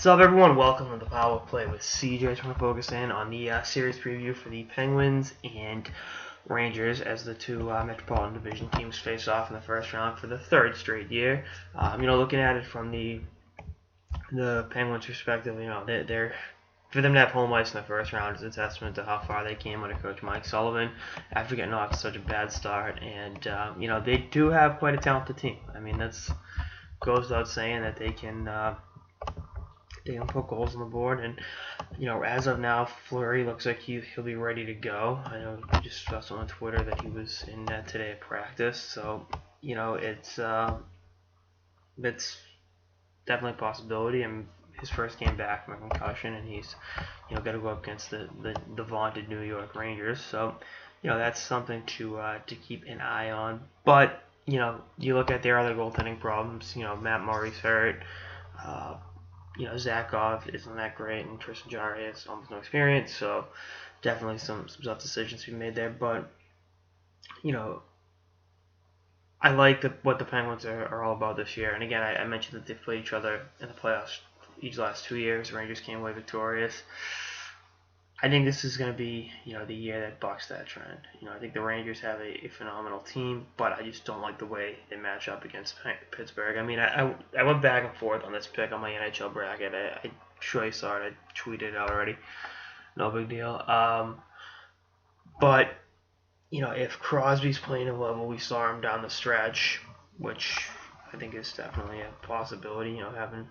What's up, everyone? Welcome to the Power Play with CJ. Trying to focus in on the series preview for the Penguins and Rangers as the two Metropolitan Division teams face off in the first round for the third straight year. Looking at it from the Penguins' perspective, they're for them to have home ice in the first round is a testament to how far they came under Coach Mike Sullivan after getting off to such a bad start. And they do have quite a talented team. I mean, that's goes without saying that they can put goals on the board, and as of now, Fleury looks like he'll be ready to go. I know he just saw on Twitter that he was in net today at practice, so it's definitely a possibility. And his first game back from a concussion, and he's got to go up against the vaunted New York Rangers, so that's something to keep an eye on. But you look at their other goaltending problems. Matt Murray's hurt. Zakov isn't that great, and Tristan Jarry has almost no experience, so definitely some tough decisions to be made there. But, I like what the Penguins are all about this year. And again, I mentioned that they've played each other in the playoffs each last 2 years. The Rangers came away victorious. I think this is going to be, the year that bucks that trend. I think the Rangers have a phenomenal team, but I just don't like the way they match up against Pittsburgh. I mean, I went back and forth on this pick on my NHL bracket. I'm sure you saw it. I tweeted it out already. No big deal. But, if Crosby's playing a level we saw him down the stretch, which I think is definitely a possibility, having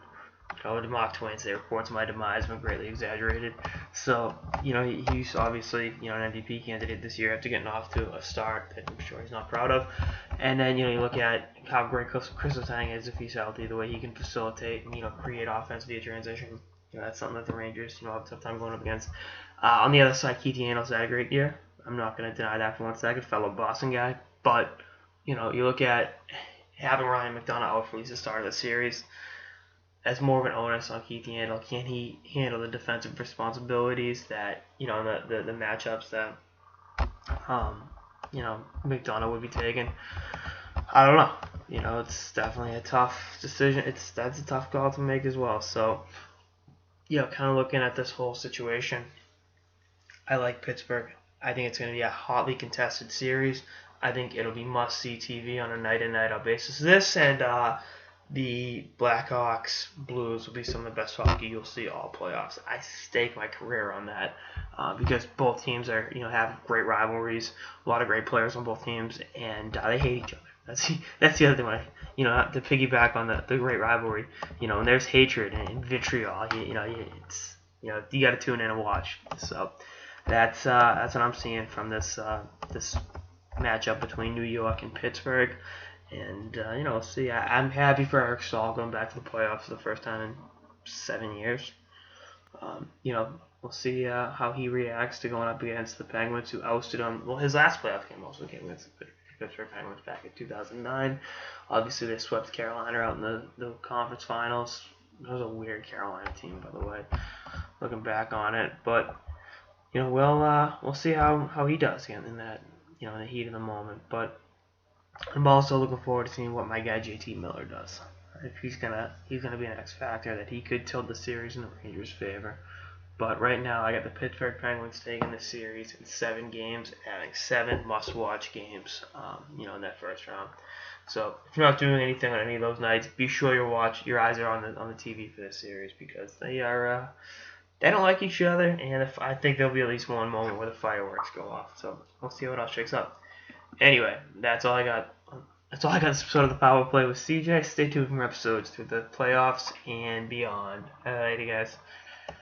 the mock twins, they reports my demise have been greatly exaggerated. So, he's obviously, an MVP candidate this year after getting off to a start that I'm sure he's not proud of. And then, you look at how great Chris Letang is if he's healthy, the way he can facilitate and, create offense via transition. That's something that the Rangers, have a tough time going up against. On the other side, Keith Yandle's had a great year. I'm not going to deny that for 1 second, fellow Boston guy. But, you look at having Ryan McDonough out for at least the start of the series. As more of an onus on Keith Yandle. Can he handle the defensive responsibilities that, the matchups that, McDonough would be taking? I don't know. It's definitely a tough decision. That's a tough call to make as well. So, kind of looking at this whole situation, I like Pittsburgh. I think it's going to be a hotly contested series. I think it'll be must-see TV on a night-in, night-out basis. This and the Blackhawks Blues will be some of the best hockey you'll see all playoffs. I stake my career on that because both teams are have great rivalries, a lot of great players on both teams, and they hate each other. That's the other thing. To piggyback on the great rivalry, and there's hatred and vitriol. It's you got to tune in and watch. So that's what I'm seeing from this matchup between New York and Pittsburgh. And, we'll see. I'm happy for Eric Staal going back to the playoffs for the first time in 7 years. We'll see how he reacts to going up against the Penguins, who ousted him. Well, his last playoff game also came against the Pittsburgh Penguins back in 2009. Obviously, they swept Carolina out in the conference finals. That was a weird Carolina team, by the way, looking back on it. But, we'll see how he does again in that, in the heat of the moment. But I'm also looking forward to seeing what my guy JT Miller does. If he's gonna be an X factor that he could tilt the series in the Rangers' favor. But right now, I got the Pittsburgh Penguins taking the series in 7 games, having 7 must-watch games, in that first round. So if you're not doing anything on any of those nights, be sure your eyes are on the TV for this series because they don't like each other, and I think there'll be at least one moment where the fireworks go off. So we'll see how it all shakes up. Anyway, that's all I got. That's all I got this episode of the Power Play with CJ. Stay tuned for more episodes through the playoffs and beyond. Alrighty, guys.